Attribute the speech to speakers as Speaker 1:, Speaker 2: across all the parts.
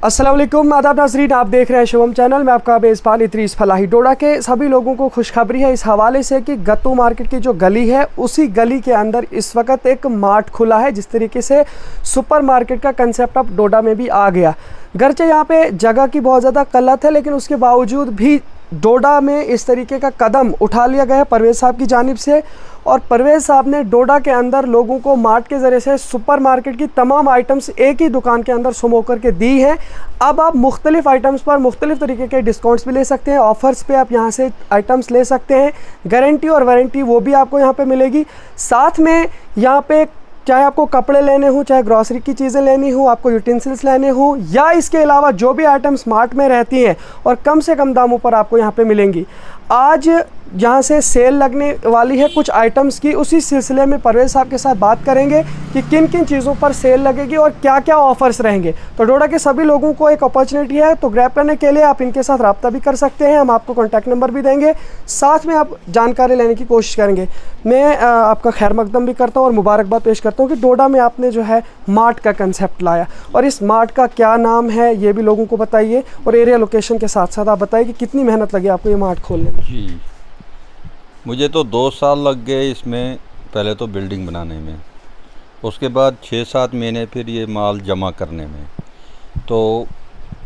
Speaker 1: अस्सलाम वालेकुम, आदाब नाज़रीन, आप देख रहे हैं शुभम चैनल में। आपका बेज़बान इदरीस फलाही। डोडा के सभी लोगों को खुशखबरी है इस हवाले से कि गत्तू मार्केट की जो गली है उसी गली के अंदर इस वक्त एक मार्ट खुला है। जिस तरीके से सुपर मार्केट का कंसेप्ट अब डोडा में भी आ गया। गरचे यहाँ पे जगह की बहुत ज़्यादा किल्लत है, लेकिन उसके बावजूद भी डोडा में इस तरीके का कदम उठा लिया गया है परवेज़ साहब की जानिब से। और परवेज़ साहब ने डोडा के अंदर लोगों को मार्ट के ज़रिए से सुपर मार्केट की तमाम आइटम्स एक ही दुकान के अंदर सुमो करके दी हैं। अब आप मुख्तलिफ़ आइटम्स पर मुख्तलिफ़ तरीके के डिस्काउंट्स भी ले सकते हैं। ऑफ़र्स पे आप यहाँ से आइटम्स ले सकते हैं। गारंटी और वारंटी वो भी आपको यहाँ पे मिलेगी। साथ में यहाँ पे चाहे आपको कपड़े लेने हों, चाहे ग्रॉसरी की चीज़ें लेनी हो, आपको यूटेंसिल्स लेने हों, या इसके अलावा जो भी आइटम्स मार्ट में रहती हैं और कम से कम दामों पर आपको यहाँ पे मिलेंगी। आज यहाँ से सेल लगने वाली है कुछ आइटम्स की। उसी सिलसिले में परवेज़ साहब के साथ बात करेंगे कि किन किन चीज़ों पर सेल लगेगी और क्या क्या ऑफ़र्स रहेंगे। तो डोडा के सभी लोगों को एक अपॉर्चुनिटी है, तो ग्रैब करने के लिए आप इनके साथ रब्ता भी कर सकते हैं। हम आपको कॉन्टैक्ट नंबर भी देंगे, साथ में आप जानकारी लेने की कोशिश करेंगे। मैं आपका खैर मकदम भी करता हूँ और मुबारकबाद पेश करता हूँ कि डोडा में आपने जो है मार्ट का कंसेप्ट लाया, और इस मार्ट का क्या नाम है ये भी लोगों को बताइए, और एरिया लोकेशन के साथ साथ आप बताइए कि कितनी मेहनत लगी आपको ये मार्ट खोलने में।
Speaker 2: जी, मुझे तो 2 साल लग गए इसमें, पहले तो बिल्डिंग बनाने में, उसके बाद 6-7 महीने फिर ये माल जमा करने में। तो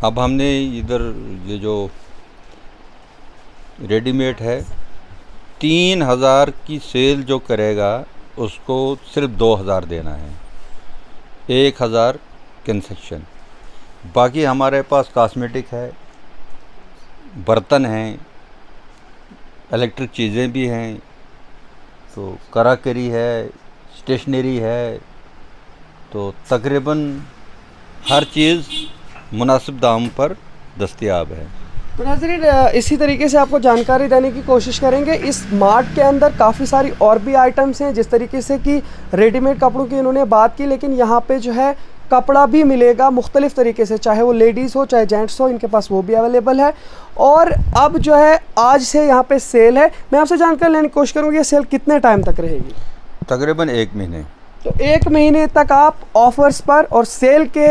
Speaker 2: अब हमने इधर ये जो रेडीमेड है 3000 की सेल जो करेगा उसको सिर्फ 2000 देना है, 1000 कंसेक्शन। बाकी हमारे पास कॉस्मेटिक है, बर्तन हैं, इलेक्ट्रिक चीज़ें भी हैं, तो कराकरी है, स्टेशनरी है, तो तकरीबन हर चीज़ मुनासिब दाम पर दस्तयाब है।
Speaker 1: तो नाज़रीन, इसी तरीके से आपको जानकारी देने की कोशिश करेंगे। इस मार्ट के अंदर काफ़ी सारी और भी आइटम्स हैं, जिस तरीके से कि रेडीमेड कपड़ों की इन्होंने बात की, लेकिन यहाँ पे जो है कपड़ा भी मिलेगा मुख्तलिफ़ तरीके से, चाहे वो लेडीज़ हो चाहे जेंट्स हो, इनके पास वो भी अवेलेबल है। और अब जो है आज से यहाँ पे सेल है। मैं आपसे जानकारी लेने की कोशिश करूँगी ये सेल कितने टाइम तक रहेगी?
Speaker 2: तकरीबन 1 महीने।
Speaker 1: तो 1 महीने तक आप ऑफ़र्स पर और सेल के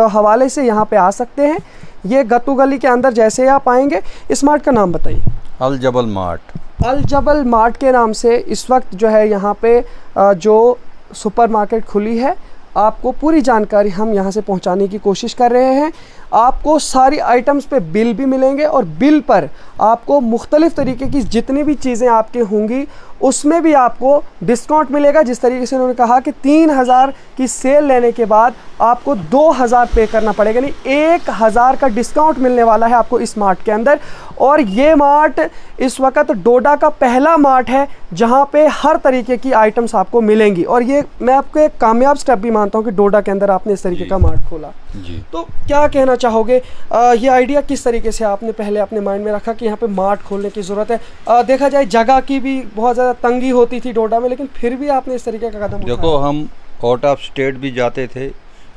Speaker 1: हवाले से यहाँ पे आ सकते हैं। ये गत्तू गली के अंदर जैसे आप आएंगे, इस मार्ट का नाम बताइए।
Speaker 2: अल जबल मार्ट।
Speaker 1: अल जबल मार्ट के नाम से इस वक्त जो है यहाँ पे जो सुपर मार्केट खुली है, आपको पूरी जानकारी हम यहाँ से पहुँचाने की कोशिश कर रहे हैं। आपको सारी आइटम्स पे बिल भी मिलेंगे, और बिल पर आपको मुख्तलिफ़ तरीके की जितनी भी चीज़ें आपके होंगी उसमें भी आपको डिस्काउंट मिलेगा। जिस तरीके से उन्होंने कहा कि 3000 की सेल लेने के बाद आपको 2000 पे करना पड़ेगा, यानी 1000 का डिस्काउंट मिलने वाला है आपको इस मार्ट के अंदर। और ये मार्ट इस वक्त डोडा का पहला मार्ट है जहाँ पे हर तरीके की आइटम्स आपको मिलेंगी, और ये मैं आपको एक कामयाब स्टेप भी मानता हूँ कि डोडा के अंदर आपने इस तरीके का मार्ट खोला।
Speaker 2: जी।
Speaker 1: तो क्या कहना चाहोगे, ये आइडिया किस तरीके से आपने पहले अपने माइंड में रखा कि यहाँ पे मार्ट खोलने की ज़रूरत है? देखा जाए जगह की भी बहुत ज़्यादा तंगी होती थी डोडा में, लेकिन फिर भी आपने इस तरीके का कदम उठाया।
Speaker 2: देखो, हम आउट ऑफ स्टेट भी जाते थे,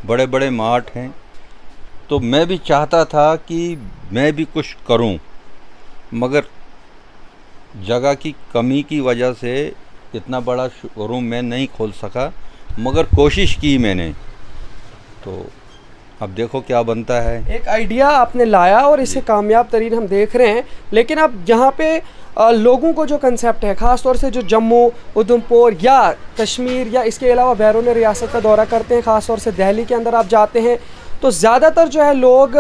Speaker 2: बड़े बड़े मार्ट हैं, तो मैं भी चाहता था कि मैं भी कुछ करूं, मगर जगह की कमी की वजह से इतना बड़ा शोरूम मैं नहीं खोल सका, मगर कोशिश की मैंने। तो अब देखो क्या बनता है। एक
Speaker 1: आइडिया आपने लाया और इसे कामयाब तरीन हम देख रहे हैं। लेकिन अब यहाँ पे लोगों को जो कंसेप्ट है, ख़ास तौर से जो जम्मू, उधमपुर या कश्मीर या इसके अलावा बैरून रियासत का दौरा करते हैं, ख़ास तौर से दिल्ली के अंदर आप जाते हैं, तो ज़्यादातर जो है लोग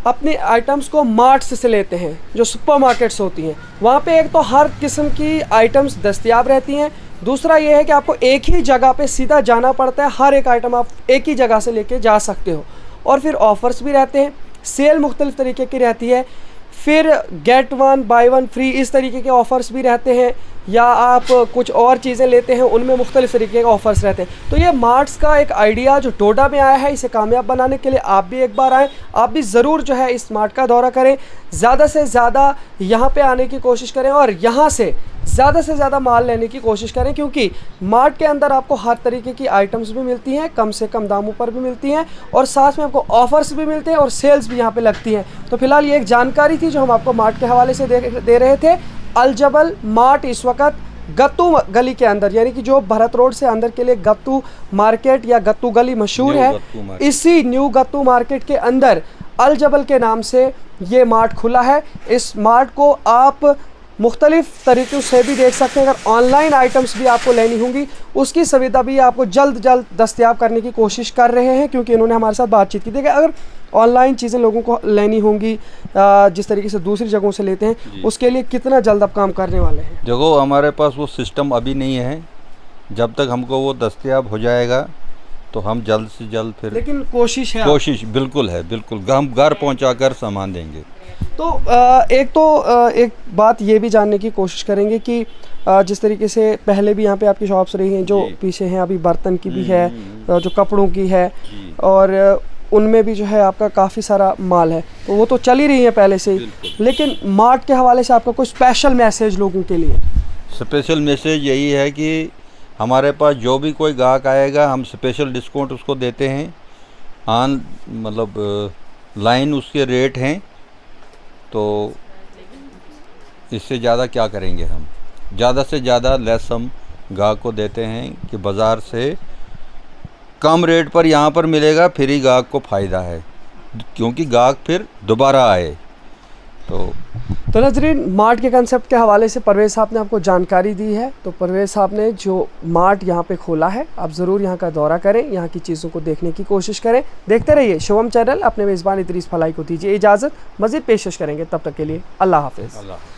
Speaker 1: अपनी आइटम्स को मार्ट से लेते हैं, जो सुपर मार्केट्स होती हैं। वहाँ पे एक तो हर किस्म की आइटम्स दस्तयाब रहती हैं, दूसरा ये है कि आपको एक ही जगह पे सीधा जाना पड़ता है, हर एक आइटम आप एक ही जगह से लेके जा सकते हो। और फिर ऑफ़र्स भी रहते हैं, सेल मुख्तलिफ़ तरीके की रहती है, फिर गेट 1 बाय 1 फ्री इस तरीके के ऑफ़र्स भी रहते हैं, या आप कुछ और चीज़ें लेते हैं उनमें मुख्तलिफ़ तरीके के ऑफ़र्स रहते हैं। तो ये मार्ट्स का एक आइडिया जो डोडा में आया है, इसे कामयाब बनाने के लिए आप भी एक बार आएँ, आप भी ज़रूर जो है इस मार्ट का दौरा करें, ज़्यादा से ज़्यादा यहाँ पे आने की कोशिश करें और यहाँ से ज़्यादा माल लेने की कोशिश करें, क्योंकि मार्ट के अंदर आपको हर तरीके की आइटम्स भी मिलती हैं, कम से कम दामों पर भी मिलती हैं, और साथ में आपको ऑफ़र्स भी मिलते हैं और सेल्स भी यहाँ पे लगती हैं। तो फिलहाल ये एक जानकारी थी जो हम आपको मार्ट के हवाले से दे रहे थे। अल जबल मार्ट इस वक्त गत्तू गली के अंदर, यानी कि जो भरत रोड से अंदर के लिए गत्तू मार्केट या गत्तू गली मशहूर
Speaker 2: न्यू
Speaker 1: है,
Speaker 2: गत्तू मार्केट।
Speaker 1: इसी न्यू गत्तू मार्केट के अंदर अल जबल के नाम से ये मार्ट खुला है। इस मार्ट को आप मुख्तलिफ तरीक़ों से भी देख सकते हैं। अगर ऑनलाइन आइटम्स भी आपको लेनी होंगी उसकी सुविधा भी आपको जल्द दस्तयाब करने की कोशिश कर रहे हैं, क्योंकि इन्होंने हमारे साथ बातचीत की थी कि अगर ऑनलाइन चीज़ें लोगों को लेनी होंगी जिस तरीके से दूसरी जगहों से लेते हैं, उसके लिए कितना जल्द आप काम करने वाले हैं?
Speaker 2: देखो, हमारे पास वो सिस्टम अभी नहीं है। जब तक हमको वो दस्तयाब हो जाएगा तो हम जल्द से जल्द फिर,
Speaker 1: लेकिन कोशिश है,
Speaker 2: कोशिश बिल्कुल है, बिल्कुल हम घर पहुंचाकर सामान देंगे।
Speaker 1: तो एक बात ये भी जानने की कोशिश करेंगे कि जिस तरीके से पहले भी यहाँ पे आपकी शॉप्स रही हैं, जो पीछे हैं अभी बर्तन की भी है, जो कपड़ों की है, और उनमें भी जो है आपका काफ़ी सारा माल है, तो वो तो चल ही रही है पहले से ही। लेकिन मार्ट के हवाले से आपका कोई स्पेशल मैसेज लोगों के लिए?
Speaker 2: स्पेशल मैसेज यही है कि हमारे पास जो भी कोई ग्राहक आएगा हम स्पेशल डिस्काउंट उसको देते हैं। मतलब लाइन उसके रेट हैं, तो इससे ज़्यादा क्या करेंगे हम? ज़्यादा से ज़्यादा लेस हम ग्राहक को देते हैं कि बाज़ार से कम रेट पर यहाँ पर मिलेगा, फिर ही ग्राहक को फ़ायदा है, क्योंकि ग्राहक फिर दोबारा आए। तो
Speaker 1: नाज़रीन, मार्ट के कंसेप्ट के हवाले से परवेज़ साहब ने आपको जानकारी दी है। तो परवेज़ साहब ने जो मार्ट यहाँ पे खोला है, आप ज़रूर यहाँ का दौरा करें, यहाँ की चीज़ों को देखने की कोशिश करें। देखते रहिए शिवम चैनल। अपने मेज़बान इदरीस फलाही को दीजिए इजाज़त, मज़ीद पेशकश करेंगे, तब तक के लिए अल्लाह हाफ़िज़।